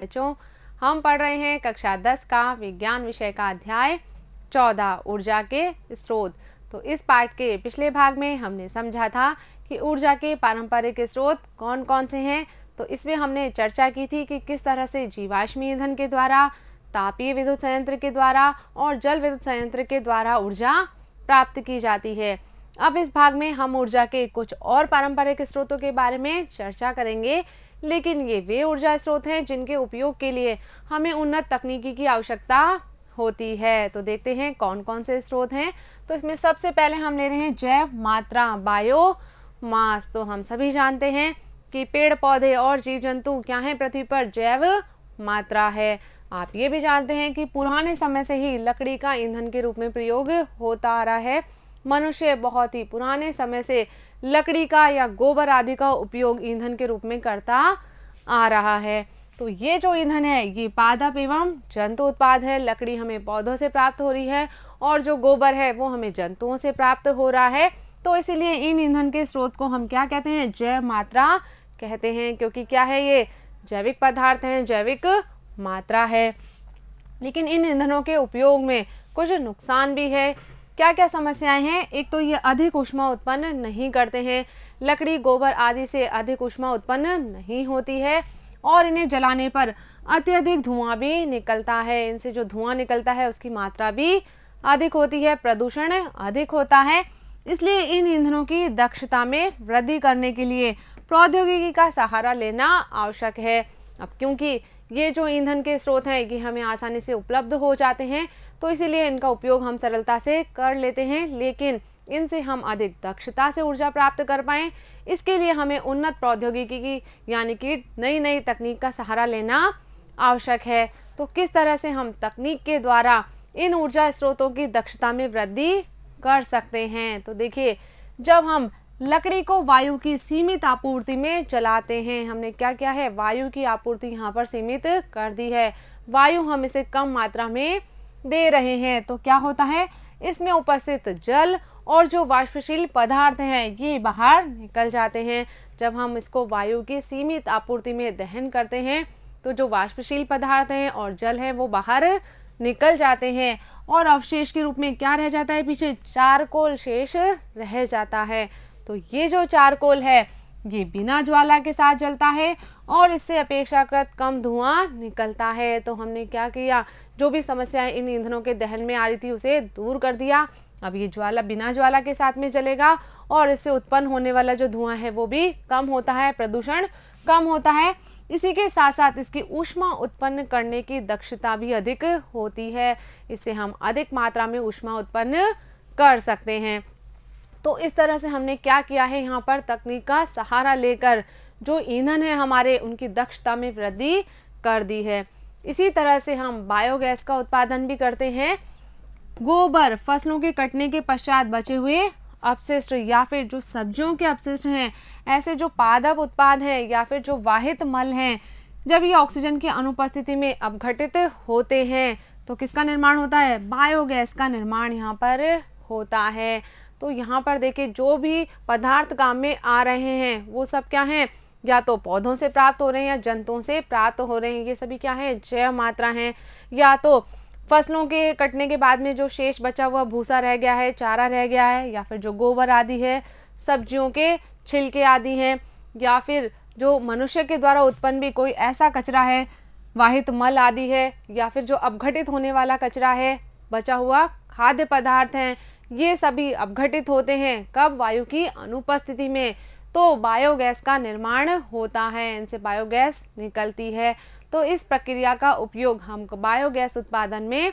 बच्चों, हम पढ़ रहे हैं कक्षा 10 का विज्ञान विषय का अध्याय 14 ऊर्जा के स्रोत। तो इस पाठ के पिछले भाग में हमने समझा था कि ऊर्जा के पारंपरिक स्रोत कौन कौन से हैं। तो इसमें हमने चर्चा की थी कि किस तरह से जीवाश्मी ईंधन के द्वारा, तापीय विद्युत संयंत्र के द्वारा और जल विद्युत संयंत्र के द्वारा ऊर्जा प्राप्त की जाती है। अब इस भाग में हम ऊर्जा के कुछ और पारंपरिक स्रोतों के बारे में चर्चा करेंगे, लेकिन ये वे ऊर्जा स्रोत हैं जिनके उपयोग के लिए हमें उन्नत तकनीकी की आवश्यकता होती है। तो देखते हैं कौन कौन से स्रोत हैं। तो इसमें सबसे पहले हम ले रहे हैं जैव मात्रा, बायोमास। तो हम सभी जानते हैं कि पेड़ पौधे और जीव जंतु क्या हैं, पृथ्वी पर जैव मात्रा है। आप ये भी जानते हैं कि पुराने समय से ही लकड़ी का ईंधन के रूप में प्रयोग होता आ रहा है। मनुष्य बहुत ही पुराने समय से लकड़ी का या गोबर आदि का उपयोग ईंधन के रूप में करता आ रहा है। तो ये जो ईंधन है ये पादप एवं जंतु उत्पाद है। लकड़ी हमें पौधों से प्राप्त हो रही है और जो गोबर है वो हमें जंतुओं से प्राप्त हो रहा है। तो इसीलिए इन ईंधन के स्रोत को हम क्या कहते हैं, जैव मात्रा कहते हैं, क्योंकि क्या है, ये जैविक पदार्थ हैं, जैविक मात्रा है। लेकिन इन ईंधनों के उपयोग में कुछ नुकसान भी है। क्या क्या समस्याएं हैं? एक तो ये अधिक ऊष्मा उत्पन्न नहीं करते हैं। लकड़ी गोबर आदि से अधिक ऊष्मा उत्पन्न नहीं होती है और इन्हें जलाने पर अत्यधिक धुआं भी निकलता है। इनसे जो धुआं निकलता है उसकी मात्रा भी अधिक होती है, प्रदूषण अधिक होता है। इसलिए इन ईंधनों की दक्षता में वृद्धि करने के लिए प्रौद्योगिकी का सहारा लेना आवश्यक है। अब क्योंकि ये जो ईंधन के स्रोत हैं ये हमें आसानी से उपलब्ध हो जाते हैं, तो इसीलिए इनका उपयोग हम सरलता से कर लेते हैं, लेकिन इनसे हम अधिक दक्षता से ऊर्जा प्राप्त कर पाएँ इसके लिए हमें उन्नत प्रौद्योगिकी की यानी कि नई नई तकनीक का सहारा लेना आवश्यक है। तो किस तरह से हम तकनीक के द्वारा इन ऊर्जा स्रोतों की दक्षता में वृद्धि कर सकते हैं? तो देखिए, जब हम लकड़ी को वायु की सीमित आपूर्ति में चलाते हैं, हमने क्या किया है, वायु की आपूर्ति यहाँ पर सीमित कर दी है, वायु हम इसे कम मात्रा में दे रहे हैं, तो क्या होता है, इसमें उपस्थित जल और जो वाष्पशील पदार्थ हैं ये बाहर निकल जाते हैं। जब हम इसको वायु की सीमित आपूर्ति में दहन करते हैं तो जो वाष्पशील पदार्थ हैं और जल है वो बाहर निकल जाते हैं और अवशेष के रूप में क्या रह जाता है, पीछे चारकोल शेष रह जाता है। तो ये जो चारकोल है ये बिना ज्वाला के साथ जलता है और इससे अपेक्षाकृत कम धुआं निकलता है। तो हमने क्या किया, जो भी समस्याएं इन ईंधनों के दहन में आ रही थी उसे दूर कर दिया। अब ये ज्वाला बिना ज्वाला के साथ में जलेगा और इससे उत्पन्न होने वाला जो धुआं है वो भी कम होता है, प्रदूषण कम होता है। इसी के साथ साथ इसकी ऊष्मा उत्पन्न करने की दक्षता भी अधिक होती है। इससे हम अधिक मात्रा में ऊष्मा उत्पन्न कर सकते हैं। तो इस तरह से हमने क्या किया है, यहाँ पर तकनीक का सहारा लेकर जो ईंधन है हमारे उनकी दक्षता में वृद्धि कर दी है। इसी तरह से हम बायोगैस का उत्पादन भी करते हैं। गोबर, फसलों के कटने के पश्चात बचे हुए अपशिष्ट या फिर जो सब्जियों के अपशिष्ट हैं, ऐसे जो पादप उत्पाद हैं या फिर जो वाहित मल हैं, जब ये ऑक्सीजन की अनुपस्थिति में अपघटित होते हैं तो किसका निर्माण होता है, बायोगैस का निर्माण यहाँ पर होता है। तो यहाँ पर देखिए, जो भी पदार्थ काम में आ रहे हैं वो सब क्या हैं, या तो पौधों से प्राप्त हो रहे हैं या जंतुओं से प्राप्त हो रहे हैं। ये सभी क्या है, जैव मात्रा हैं। या तो फसलों के कटने के बाद में जो शेष बचा हुआ भूसा रह गया है, चारा रह गया है, या फिर जो गोबर आदि है, सब्जियों के छिलके आदि हैं, या फिर जो मनुष्य के द्वारा उत्पन्न भी कोई ऐसा कचरा है, वाहित मल आदि है, या फिर जो अपघटित होने वाला कचरा है, बचा हुआ खाद्य पदार्थ हैं, ये सभी अपघटित होते हैं कब, वायु की अनुपस्थिति में। तो बायोगैस का निर्माण होता है, इनसे बायोगैस निकलती है। तो इस प्रक्रिया का उपयोग हम बायोगैस उत्पादन में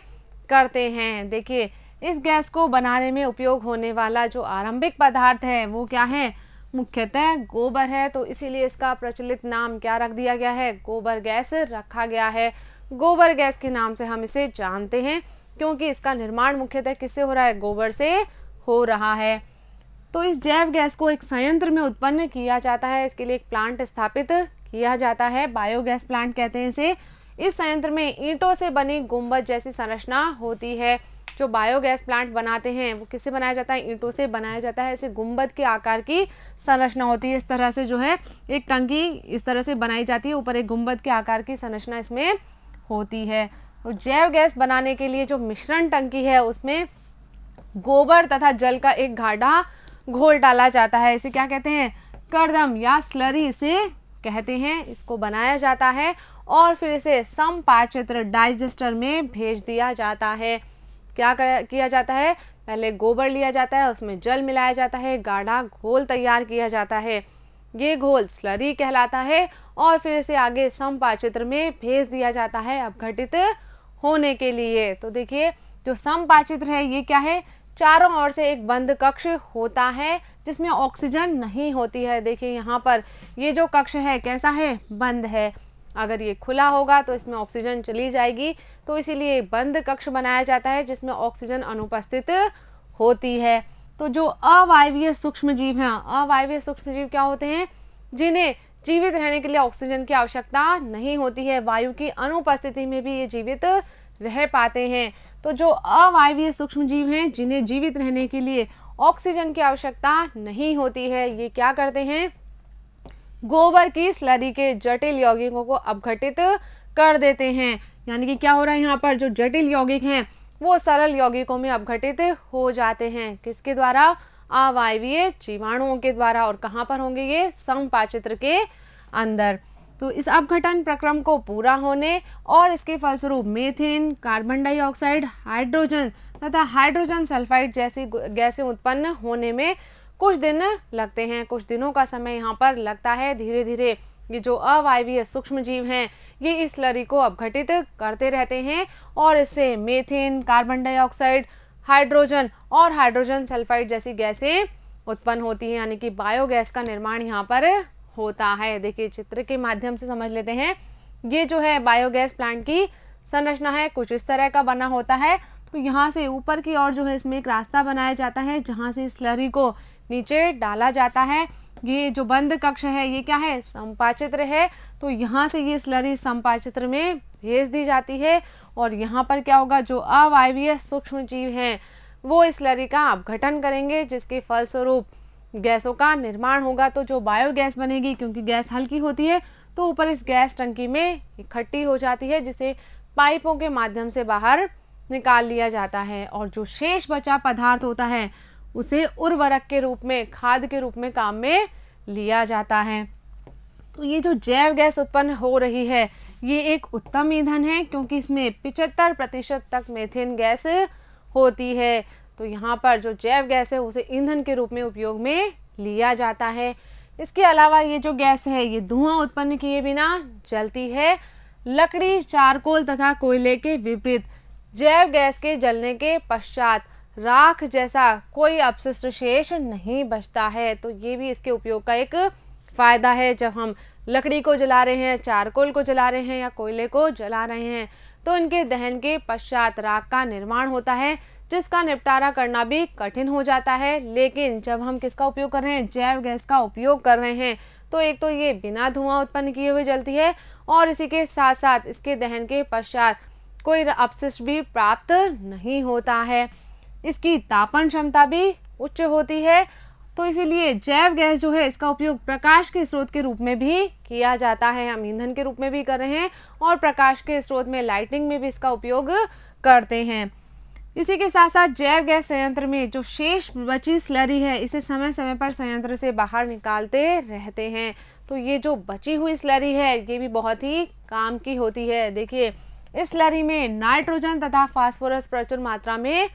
करते हैं। देखिए, इस गैस को बनाने में उपयोग होने वाला जो आरंभिक पदार्थ है वो क्या है, मुख्यतः गोबर है। तो इसीलिए इसका प्रचलित नाम क्या रख दिया गया है, गोबर गैस रखा गया है। गोबर गैस के नाम से हम इसे जानते हैं क्योंकि इसका निर्माण मुख्यतः किससे हो रहा है, गोबर से हो रहा है। तो इस जैव गैस को एक संयंत्र में उत्पन्न किया जाता है, इसके लिए एक प्लांट स्थापित किया जाता है, बायोगैस प्लांट कहते हैं इसे। इस संयंत्र में ईंटों से बनी गुंबद जैसी संरचना होती है जो बायोगैस प्लांट बनाते हैं वो किससे बनाया जाता है, ईंटों से बनाया जाता है। ऐसे गुंबद के आकार की संरचना होती है, इस तरह से जो है एक टंकी इस तरह से बनाई जाती है, ऊपर एक गुंबद के आकार की संरचना इसमें होती है। तो जैव गैस बनाने के लिए जो मिश्रण टंकी है उसमें गोबर तथा जल का एक गाढ़ा घोल डाला जाता है। इसे क्या कहते हैं, कर्दम या स्लरी इसे कहते हैं। इसको बनाया जाता है और फिर इसे समपाचित्र डाइजेस्टर में भेज दिया जाता है। क्या किया जाता है, पहले गोबर लिया जाता है, उसमें जल मिलाया जाता है, गाढ़ा घोल तैयार किया जाता है, ये घोल स्लरी कहलाता है और फिर इसे आगे समपाचित्र में भेज दिया जाता है अपघटित होने के लिए। तो देखिए जो समपाचित्र है ये क्या है, चारों ओर से एक बंद कक्ष होता है जिसमें ऑक्सीजन नहीं होती है। देखिए यहाँ पर ये जो कक्ष है कैसा है, बंद है। अगर ये खुला होगा तो इसमें ऑक्सीजन चली जाएगी, तो इसीलिए बंद कक्ष बनाया जाता है जिसमें ऑक्सीजन अनुपस्थित होती है। तो जो अवायवीय सूक्ष्मजीव हैं, अवायवीय सूक्ष्मजीव क्या होते हैं, जिन्हें जीवित रहने के लिए ऑक्सीजन की आवश्यकता नहीं होती है, वायु की अनुपस्थिति में भी ये जीवित रह पाते हैं। तो जो अवायवीय सूक्ष्मजीव हैं जिन्हें जीवित रहने के लिए ऑक्सीजन की आवश्यकता नहीं होती है, ये क्या करते हैं, गोबर की स्लरी के जटिल यौगिकों को अपघटित कर देते हैं। यानी कि क्या हो रहा है, यहाँ पर जो जटिल यौगिक हैं वो सरल यौगिकों में अपघटित हो जाते हैं। किसके द्वारा, अवायवीय जीवाणुओं के द्वारा। और कहाँ पर होंगे ये, समपाचित्र के अंदर। तो इस अपघटन प्रक्रम को पूरा होने और इसके फलस्वरूप मीथेन, कार्बन डाइऑक्साइड, हाइड्रोजन तथा हाइड्रोजन सल्फाइड जैसी गैसें उत्पन्न होने में कुछ दिन लगते हैं। कुछ दिनों का समय यहाँ पर लगता है। धीरे धीरे ये जो अवायवीय सूक्ष्मजीव हैं ये इस स्लरी को अपघटित करते रहते हैं और इससे मीथेन, कार्बन डाइऑक्साइड, हाइड्रोजन और हाइड्रोजन सल्फाइड जैसी गैसें उत्पन्न होती हैं। यानी कि बायोगैस का निर्माण यहाँ पर होता है। देखिए चित्र के माध्यम से समझ लेते हैं। ये जो है बायोगैस प्लांट की संरचना है, कुछ इस तरह का बना होता है। तो यहाँ से ऊपर की ओर जो है इसमें एक रास्ता बनाया जाता है जहाँ से स्लरी को नीचे डाला जाता है। ये जो बंद कक्ष है ये क्या है, समपाचित्र है। तो यहाँ से ये स्लरी समपाचित्र में भेज दी जाती है और यहाँ पर क्या होगा, जो अवायवीय सूक्ष्मजीव हैं वो इस स्लरी का अपघटन करेंगे जिसके फलस्वरूप गैसों का निर्माण होगा। तो जो बायोगैस बनेगी, क्योंकि गैस हल्की होती है तो ऊपर इस गैस टंकी में इकट्ठी हो जाती है जिसे पाइपों के माध्यम से बाहर निकाल लिया जाता है और जो शेष बचा पदार्थ होता है उसे उर्वरक के रूप में, खाद के रूप में काम में लिया जाता है। तो ये जो जैव गैस उत्पन्न हो रही है ये एक उत्तम ईंधन है क्योंकि इसमें 75% तक मीथेन गैस होती है। तो यहाँ पर जो जैव गैस है उसे ईंधन के रूप में उपयोग में लिया जाता है। इसके अलावा ये जो गैस है ये धुआं उत्पन्न किए बिना जलती है। लकड़ी, चारकोल तथा कोयले के विपरीत जैव गैस के जलने के पश्चात राख जैसा कोई अपशिष्ट शेष नहीं बचता है। तो ये भी इसके उपयोग का एक फायदा है। जब हम लकड़ी को जला रहे हैं, चारकोल को जला रहे हैं या कोयले को जला रहे हैं तो इनके दहन के पश्चात राख का निर्माण होता है जिसका निपटारा करना भी कठिन हो जाता है। लेकिन जब हम किसका उपयोग कर रहे हैं, जैव गैस का उपयोग कर रहे हैं, तो एक तो ये बिना धुआं उत्पन्न किए हुए जलती है और इसी के साथ साथ इसके दहन के पश्चात कोई अपशिष्ट भी प्राप्त नहीं होता है। इसकी तापन क्षमता भी उच्च होती है। तो इसीलिए जैव गैस जो है इसका उपयोग प्रकाश के स्रोत के रूप में भी किया जाता है। हम ईंधन के रूप में भी कर रहे हैं और प्रकाश के स्रोत में, लाइटिंग में भी इसका उपयोग करते हैं। इसी के साथ साथ जैव गैस संयंत्र में जो शेष बची स्लरी है इसे समय समय पर संयंत्र से बाहर निकालते रहते हैं। तो ये जो बची हुई स्लरी है ये भी बहुत ही काम की होती है। देखिए इस स्लरी में नाइट्रोजन तथा फास्फोरस प्रचुर मात्रा में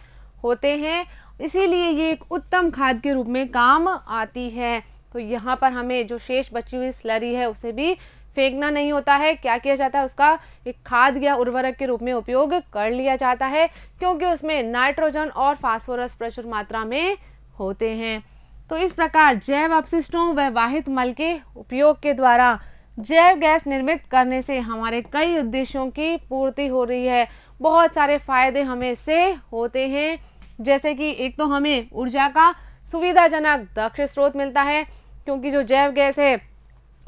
होते हैं, इसीलिए ये एक उत्तम खाद के रूप में काम आती है। तो यहाँ पर हमें जो शेष बची हुई स्लरी है उसे भी फेंकना नहीं होता है। क्या किया जाता है, उसका एक खाद या उर्वरक के रूप में उपयोग कर लिया जाता है क्योंकि उसमें नाइट्रोजन और फास्फोरस प्रचुर मात्रा में होते हैं। तो इस प्रकार जैव अपशिष्टों व वाहित मल के उपयोग के द्वारा जैव गैस निर्मित करने से हमारे कई उद्देश्यों की पूर्ति हो रही है। बहुत सारे फायदे हमें इससे होते हैं, जैसे कि एक तो हमें ऊर्जा का सुविधाजनक दक्ष स्रोत मिलता है क्योंकि जो जैव गैस है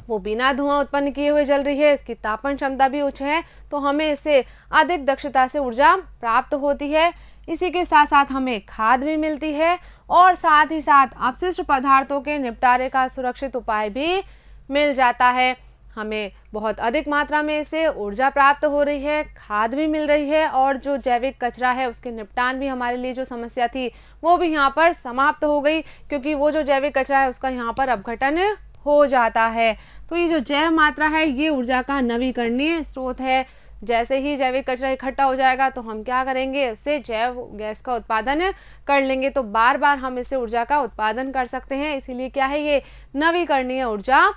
वो बिना धुआं उत्पन्न किए हुए जल रही है, इसकी तापन क्षमता भी उच्च है, तो हमें इससे अधिक दक्षता से ऊर्जा प्राप्त होती है। इसी के साथ साथ हमें खाद भी मिलती है और साथ ही साथ अपशिष्ट पदार्थों के निपटारे का सुरक्षित उपाय भी मिल जाता है। हमें बहुत अधिक मात्रा में इससे ऊर्जा प्राप्त हो रही है, खाद भी मिल रही है और जो जैविक कचरा है उसके निपटान भी हमारे लिए जो समस्या थी वो भी यहाँ पर समाप्त हो गई, क्योंकि वो जो जैविक कचरा है उसका यहाँ पर अपघटन हो जाता है। तो ये जो जैव मात्रा है ये ऊर्जा का नवीकरणीय स्रोत है। जैसे ही जैविक कचरा इकट्ठा हो जाएगा तो हम क्या करेंगे, उससे जैव गैस का उत्पादन कर लेंगे। तो बार बार हम इससे ऊर्जा का उत्पादन कर सकते हैं, इसीलिए क्या है, ये नवीकरणीय ऊर्जा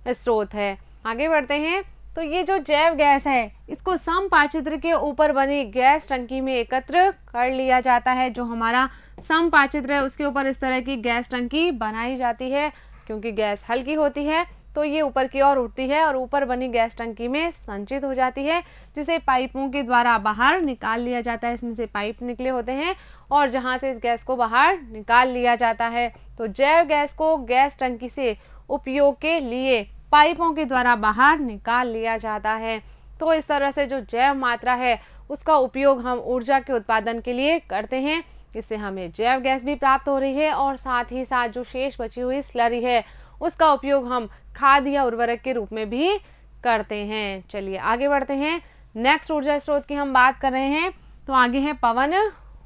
स्रोत है। आगे बढ़ते हैं। तो ये जो जैव गैस है इसको समपाचित्र के ऊपर बनी गैस टंकी में एकत्र कर लिया जाता है। जो हमारा समपाचित्र है उसके ऊपर इस तरह की गैस टंकी बनाई जाती है। क्योंकि गैस हल्की होती है तो ये ऊपर की ओर उठती है और ऊपर बनी गैस टंकी में संचित हो जाती है, जिसे पाइपों के द्वारा बाहर निकाल लिया जाता है। इसमें से पाइप निकले होते हैं और जहाँ से इस गैस को बाहर निकाल लिया जाता है। तो जैव गैस को गैस टंकी से उपयोग के लिए पाइपों के द्वारा बाहर निकाल लिया जाता है। तो इस तरह से जो जैव मात्रा है उसका उपयोग हम ऊर्जा के उत्पादन के लिए करते हैं। इससे हमें जैव गैस भी प्राप्त हो रही है और साथ ही साथ जो शेष बची हुई स्लरी है उसका उपयोग हम खाद या उर्वरक के रूप में भी करते हैं। चलिए आगे बढ़ते हैं। नेक्स्ट ऊर्जा स्रोत की हम बात कर रहे हैं। तो आगे है पवन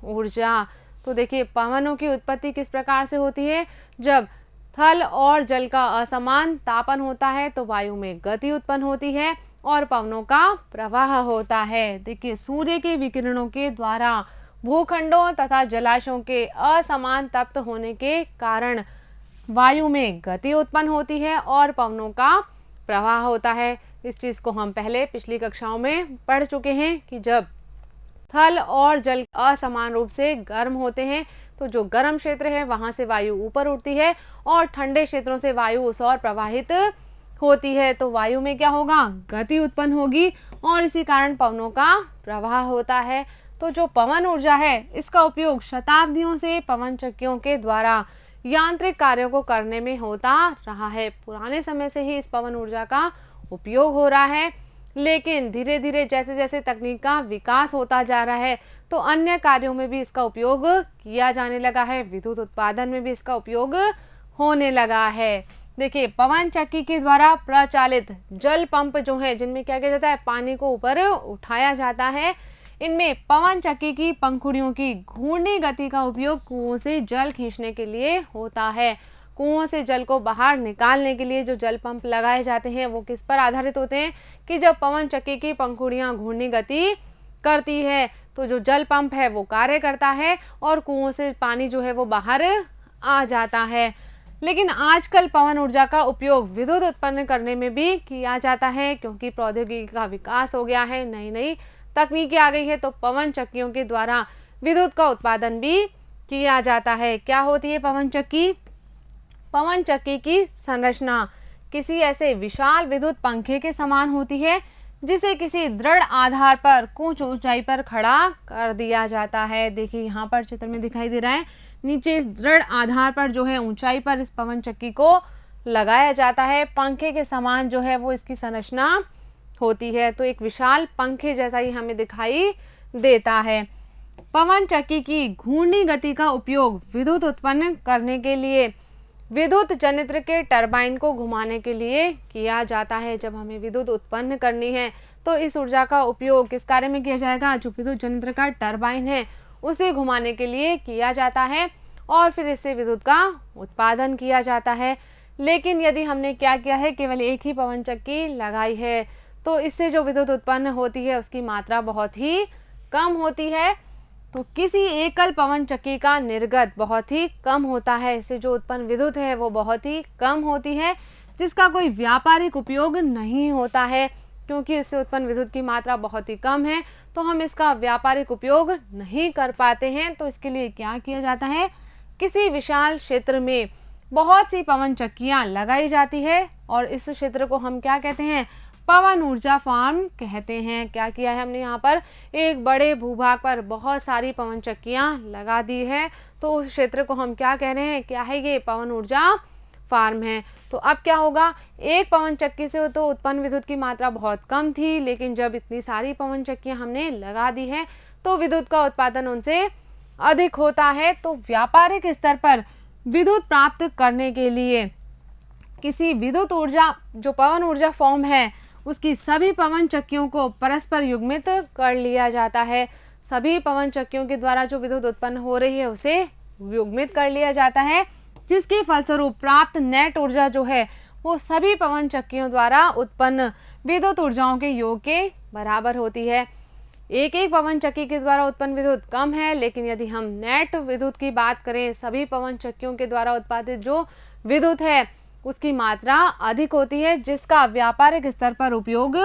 ऊर्जा। तो देखिए पवनों की उत्पत्ति किस प्रकार से होती है। जब थल और जल का असमान तापन होता है तो वायु में गति उत्पन्न होती है और पवनों का प्रवाह होता है। देखिए सूर्य के विकिरणों के द्वारा भूखंडों तथा जलाशयों के असमान तप्त होने के कारण वायु में गति उत्पन्न होती है और पवनों का प्रवाह होता है। इस चीज़ को हम पहले पिछली कक्षाओं में पढ़ चुके हैं कि जब थल और जल असमान रूप से गर्म होते हैं तो जो गर्म क्षेत्र है वहां से वायु ऊपर उठती है और ठंडे क्षेत्रों से वायु उस ओर प्रवाहित होती है। तो वायु में क्या होगा, गति उत्पन्न होगी और इसी कारण पवनों का प्रवाह होता है। तो जो पवन ऊर्जा है इसका उपयोग शताब्दियों से पवन चक्कियों के द्वारा यांत्रिक कार्यों को करने में होता रहा है। पुराने समय से ही इस पवन ऊर्जा का उपयोग हो रहा है, लेकिन धीरे धीरे जैसे जैसे तकनीक का विकास होता जा रहा है तो अन्य कार्यों में भी इसका उपयोग किया जाने लगा है। विद्युत उत्पादन में भी इसका उपयोग होने लगा है। देखिए पवन चक्की के द्वारा प्रचालित जल पंप जो है, जिनमें क्या किया जाता है, पानी को ऊपर उठाया जाता है, इनमें पवन चक्की की पंखुड़ियों की घूर्णी गति का उपयोग कुओं से जल खींचने के लिए होता है। कुओं से जल को बाहर निकालने के लिए जो जल पंप लगाए जाते हैं वो किस पर आधारित होते हैं कि जब पवन चक्की की पंखुड़ियां घूर्णी गति करती है तो जो जल पंप है वो कार्य करता है और कुओं से पानी जो है वो बाहर आ जाता है। लेकिन आजकल पवन ऊर्जा का उपयोग विद्युत उत्पन्न करने में भी किया जाता है, क्योंकि प्रौद्योगिकी का विकास हो गया है, नई नई तकनीकें आ गई है, तो पवन चक्कियों के द्वारा विद्युत का उत्पादन भी किया जाता है। क्या होती है पवन चक्की? पवन चक्की की संरचना किसी ऐसे विशाल विद्युत पंखे के समान होती है जिसे किसी दृढ़ आधार पर कुछ ऊंचाई पर खड़ा कर दिया जाता है। देखिए यहाँ पर चित्र में दिखाई दे रहा है, नीचे इस दृढ़ आधार पर जो है ऊंचाई पर इस पवन चक्की को लगाया जाता है। पंखे के समान जो है वो इसकी संरचना होती है, तो एक विशाल पंखे जैसा ही हमें दिखाई देता है। पवन चक्की की घूर्णी गति का उपयोग विद्युत उत्पन्न करने के लिए विद्युत जनित्र के टरबाइन को घुमाने के लिए किया जाता है। जब हमें विद्युत उत्पन्न करनी है तो इस ऊर्जा का उपयोग किस कार्य में किया जाएगा? जो विद्युत जनित्र का टरबाइन है उसे घुमाने के लिए किया जाता है और फिर इससे विद्युत का उत्पादन किया जाता है। लेकिन यदि हमने क्या किया है, केवल एक ही पवन चक्की लगाई है तो इससे जो विद्युत उत्पन्न होती है उसकी मात्रा बहुत ही कम होती है। तो किसी एकल पवन चक्की का निर्गत बहुत ही कम होता है, इससे जो उत्पन्न विद्युत है वो बहुत ही कम होती है, जिसका कोई व्यापारिक उपयोग नहीं होता है। क्योंकि इससे उत्पन्न विद्युत की मात्रा बहुत ही कम है तो हम इसका व्यापारिक उपयोग नहीं कर पाते हैं। तो इसके लिए क्या किया जाता है, किसी विशाल क्षेत्र में बहुत सी पवन चक्कियाँ लगाई जाती है और इस क्षेत्र को हम क्या कहते हैं? पवन ऊर्जा फार्म कहते हैं। क्या किया है हमने, यहाँ पर एक बड़े भूभाग पर बहुत सारी पवन चक्कियाँ लगा दी है, तो उस क्षेत्र को हम क्या कह रहे हैं? क्या है ये? पवन ऊर्जा फार्म है। तो अब क्या होगा, एक पवन चक्की से तो उत्पन्न विद्युत की मात्रा बहुत कम थी, लेकिन जब इतनी सारी पवन चक्कियाँ हमने लगा दी है तो विद्युत का उत्पादन उनसे अधिक होता है तो व्यापारिक स्तर पर विद्युत प्राप्त करने के लिए किसी विद्युत ऊर्जा जो पवन ऊर्जा फॉर्म है उसकी सभी पवन चक्कियों को परस्पर युग्मित कर लिया जाता है। सभी पवन चक्कियों के द्वारा जो विद्युत उत्पन्न हो रही है उसे युग्मित कर लिया जाता है, जिसके फलस्वरूप प्राप्त नेट ऊर्जा जो है वो सभी पवन चक्कियों द्वारा उत्पन्न विद्युत ऊर्जाओं के योग के बराबर होती है। एक एक पवन चक्की के द्वारा उत्पन्न विद्युत कम है, लेकिन यदि हम नेट विद्युत की बात करें, सभी पवन चक्कियों के द्वारा उत्पादित जो विद्युत है उसकी मात्रा अधिक होती है, जिसका व्यापारिक स्तर पर उपयोग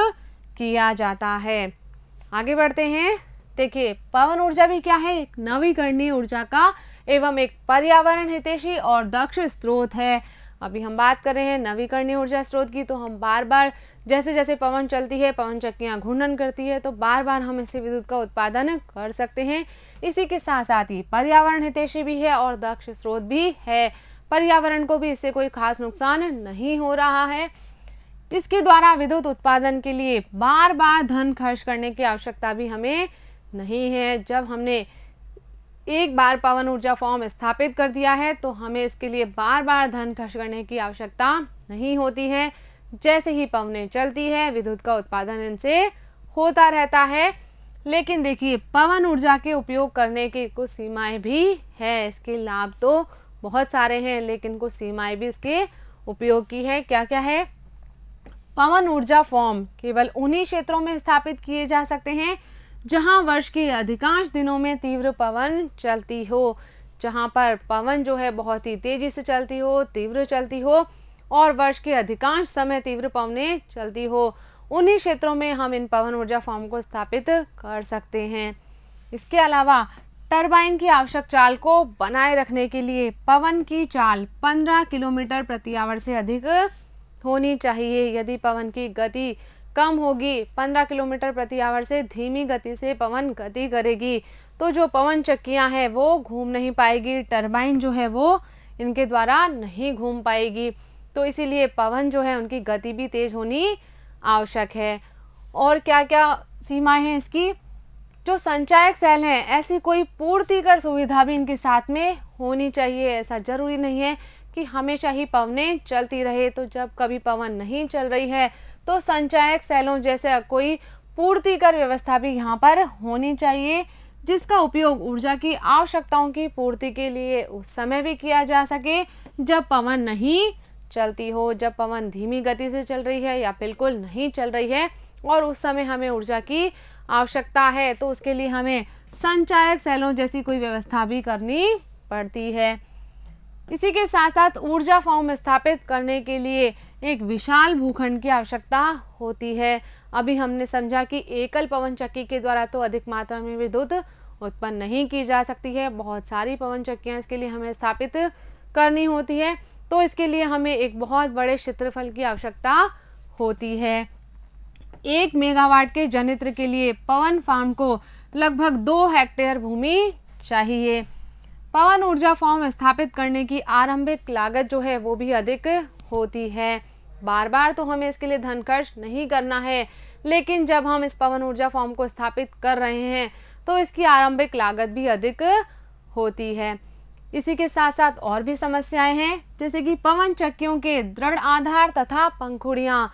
किया जाता है। आगे बढ़ते हैं। देखिए, पवन ऊर्जा भी क्या है? एक नवीकरणीय ऊर्जा का एवं एक पर्यावरण हितैषी और दक्ष स्रोत है। अभी हम बात कर रहे हैं नवीकरणीय ऊर्जा स्रोत की, तो हम बार बार जैसे जैसे पवन चलती है, पवन चक्कियाँ घूर्णन करती है, तो बार बार हम इससे विद्युत का उत्पादन कर सकते हैं। इसी के साथ साथ ही पर्यावरण हितैषी भी है और दक्ष स्रोत भी है। पर्यावरण को भी इससे कोई खास नुकसान नहीं हो रहा है। इसके द्वारा विद्युत उत्पादन के लिए बार बार धन खर्च करने की आवश्यकता भी हमें नहीं है। जब हमने एक बार पवन ऊर्जा फॉर्म स्थापित कर दिया है तो हमें इसके लिए बार बार धन खर्च करने की आवश्यकता नहीं होती है। जैसे ही पवनें चलती है विद्युत का उत्पादन इनसे होता रहता है। लेकिन देखिए, पवन ऊर्जा के उपयोग करने की कुछ सीमाएं भी है। इसके लाभ तो बहुत सारे हैं, लेकिन कुछ सीमाएं भी इसके उपयोग की है। क्या क्या है? पवन ऊर्जा फॉर्म केवल उन्हीं क्षेत्रों में स्थापित किए जा सकते हैं जहां वर्ष के अधिकांश दिनों में तीव्र पवन चलती हो, जहां पर पवन जो है बहुत ही तेजी से चलती हो, तीव्र चलती हो और वर्ष के अधिकांश समय तीव्र पवनें चलती हो। उन्हीं क्षेत्रों में हम इन पवन ऊर्जा फॉर्म को स्थापित कर सकते हैं। इसके अलावा टरबाइन की आवश्यक चाल को बनाए रखने के लिए पवन की चाल 15 किलोमीटर प्रति आवर से अधिक होनी चाहिए। यदि पवन की गति कम होगी, 15 किलोमीटर प्रति आवर से धीमी गति से पवन गति करेगी, तो जो पवन चक्कियां हैं वो घूम नहीं पाएगी, टरबाइन जो है वो इनके द्वारा नहीं घूम पाएगी। तो इसीलिए पवन जो है उनकी गति भी तेज होनी आवश्यक है। और क्या क्या सीमाएं हैं इसकी? जो संचायक सेल हैं, ऐसी कोई पूर्तिकर सुविधा भी इनके साथ में होनी चाहिए। ऐसा जरूरी नहीं है कि हमेशा ही पवनें चलती रहे। तो जब कभी पवन नहीं चल रही है तो संचायक सेलों जैसे कोई पूर्तिकर व्यवस्था भी यहाँ पर होनी चाहिए, जिसका उपयोग ऊर्जा की आवश्यकताओं की पूर्ति के लिए उस समय भी किया जा सके जब पवन नहीं चलती हो, जब पवन धीमी गति से चल रही है या बिल्कुल नहीं चल रही है और उस समय हमें ऊर्जा की आवश्यकता है, तो उसके लिए हमें संचायक सेलों जैसी कोई व्यवस्था भी करनी पड़ती है। इसी के साथ साथ ऊर्जा फॉर्म स्थापित करने के लिए एक विशाल भूखंड की आवश्यकता होती है। अभी हमने समझा कि एकल पवन चक्की के द्वारा तो अधिक मात्रा में विद्युत उत्पन्न नहीं की जा सकती है। बहुत सारी पवन चक्कियाँ इसके लिए हमें स्थापित करनी होती है, तो इसके लिए हमें एक बहुत बड़े क्षेत्रफल की आवश्यकता होती है। 1 मेगावाट के जनित्र के लिए पवन फार्म को लगभग 2 हेक्टेयर भूमि चाहिए। पवन ऊर्जा फॉर्म स्थापित करने की आरंभिक लागत जो है वो भी अधिक होती है। बार बार तो हमें इसके लिए धन खर्च नहीं करना है, लेकिन जब हम इस पवन ऊर्जा फॉर्म को स्थापित कर रहे हैं तो इसकी आरंभिक लागत भी अधिक होती है। इसी के साथ साथ और भी समस्याएं हैं, जैसे कि पवन चक्कियों के दृढ़ आधार तथा पंखुड़ियां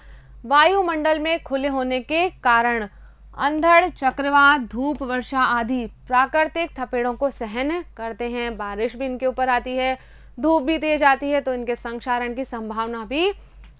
वायुमंडल में खुले होने के कारण अंधड़, चक्रवात, धूप, वर्षा आदि प्राकृतिक थपेड़ों को सहन करते हैं। बारिश भी इनके ऊपर आती है, धूप भी तेज आती है, तो इनके संक्षारण की संभावना भी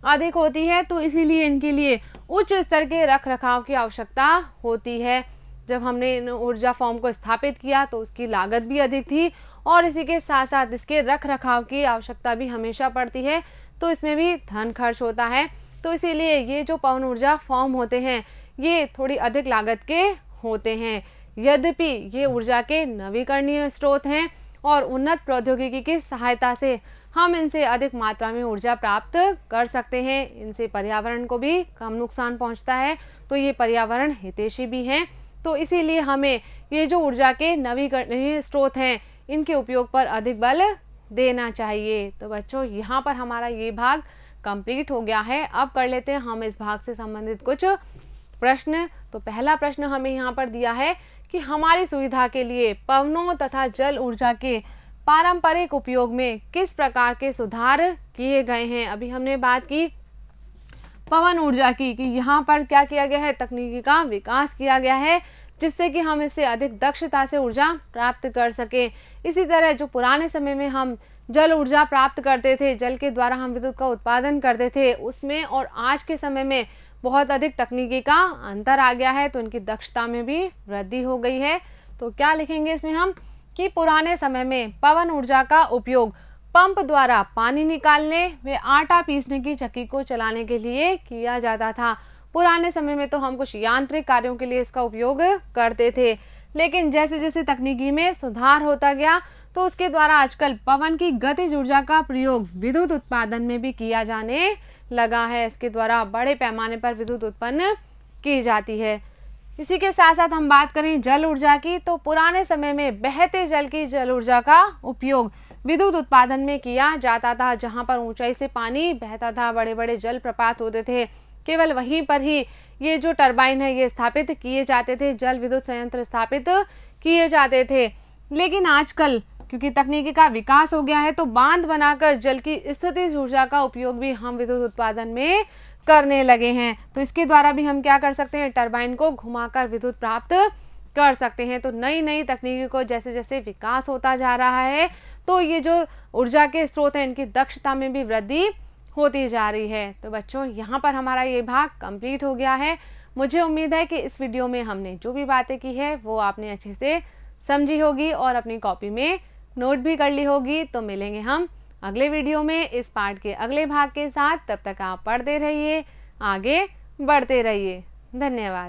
अधिक होती है। तो इसीलिए इनके लिए उच्च स्तर के रख रखाव की आवश्यकता होती है। जब हमने इन ऊर्जा फॉर्म को स्थापित किया तो उसकी लागत भी अधिक थी और इसी के साथ साथ इसके रख रखाव की आवश्यकता भी हमेशा पड़ती है, तो इसमें भी धन खर्च होता है। तो इसीलिए ये जो पवन ऊर्जा फॉर्म होते हैं ये थोड़ी अधिक लागत के होते हैं। यद्यपि ये ऊर्जा के नवीकरणीय स्रोत हैं और उन्नत प्रौद्योगिकी की सहायता से हम इनसे अधिक मात्रा में ऊर्जा प्राप्त कर सकते हैं। इनसे पर्यावरण को भी कम नुकसान पहुंचता है, तो ये पर्यावरण हितैषी भी हैं। तो इसीलिए हमें ये जो ऊर्जा के नवीकरणीय स्रोत हैं इनके उपयोग पर अधिक बल देना चाहिए। तो बच्चों, यहाँ पर हमारा ये भाग कंप्लीट हो गया है। अब कर लेते हैं हम इस भाग से संबंधित कुछ प्रश्न। तो पहला प्रश्न हमें यहाँ पर दिया है कि हमारी सुविधा के लिए पवनों तथा जल ऊर्जा के पारंपरिक उपयोग में किस प्रकार के सुधार किए गए हैं। अभी हमने बात की पवन ऊर्जा की कि यहाँ पर क्या किया गया है, तकनीकी का विकास किया गया है जिससे कि हम इससे अधिक दक्षता से ऊर्जा प्राप्त कर सकें। इसी तरह जो पुराने समय में हम जल ऊर्जा प्राप्त करते थे, जल के द्वारा हम विद्युत का उत्पादन करते थे, उसमें और आज के समय में बहुत अधिक तकनीकी का अंतर आ गया है, तो इनकी दक्षता में भी वृद्धि हो गई है। तो क्या लिखेंगे इसमें हम कि पुराने समय में पवन ऊर्जा का उपयोग पंप द्वारा पानी निकालने व आटा पीसने की चक्की को चलाने के लिए किया जाता था। पुराने समय में तो हम कुछ यांत्रिक कार्यों के लिए इसका उपयोग करते थे, लेकिन जैसे जैसे तकनीकी में सुधार होता गया तो उसके द्वारा आजकल पवन की गतिज ऊर्जा का प्रयोग विद्युत उत्पादन में भी किया जाने लगा है। इसके द्वारा बड़े पैमाने पर विद्युत उत्पन्न की जाती है। इसी के साथ साथ हम बात करें जल ऊर्जा की, तो पुराने समय में बहते जल की जल ऊर्जा का उपयोग विद्युत उत्पादन में किया जाता था। जहां पर ऊंचाई से पानी बहता था, बड़े बड़े जल प्रपात होते थे, केवल वहीं पर ही ये जो टरबाइन है ये स्थापित किए जाते थे, जल विद्युत संयंत्र स्थापित किए जाते थे। लेकिन आजकल क्योंकि तकनीकी का विकास हो गया है तो बांध बनाकर जल की स्थितिज ऊर्जा का उपयोग भी हम विद्युत उत्पादन में करने लगे हैं। तो इसके द्वारा भी हम क्या कर सकते हैं, टरबाइन को घुमाकर विद्युत प्राप्त कर सकते हैं। तो नई नई तकनीकी को जैसे जैसे विकास होता जा रहा है तो ये जो ऊर्जा के स्रोत हैं इनकी दक्षता में भी वृद्धि होती जा रही है। तो बच्चों यहाँ पर हमारा ये भाग कंप्लीट हो गया है। मुझे उम्मीद है कि इस वीडियो में हमने जो भी बातें की है वो आपने अच्छे से समझी होगी और अपनी कॉपी में नोट भी कर ली होगी। तो मिलेंगे हम अगले वीडियो में इस पाठ के अगले भाग के साथ। तब तक आप पढ़ते रहिए, आगे बढ़ते रहिए। धन्यवाद।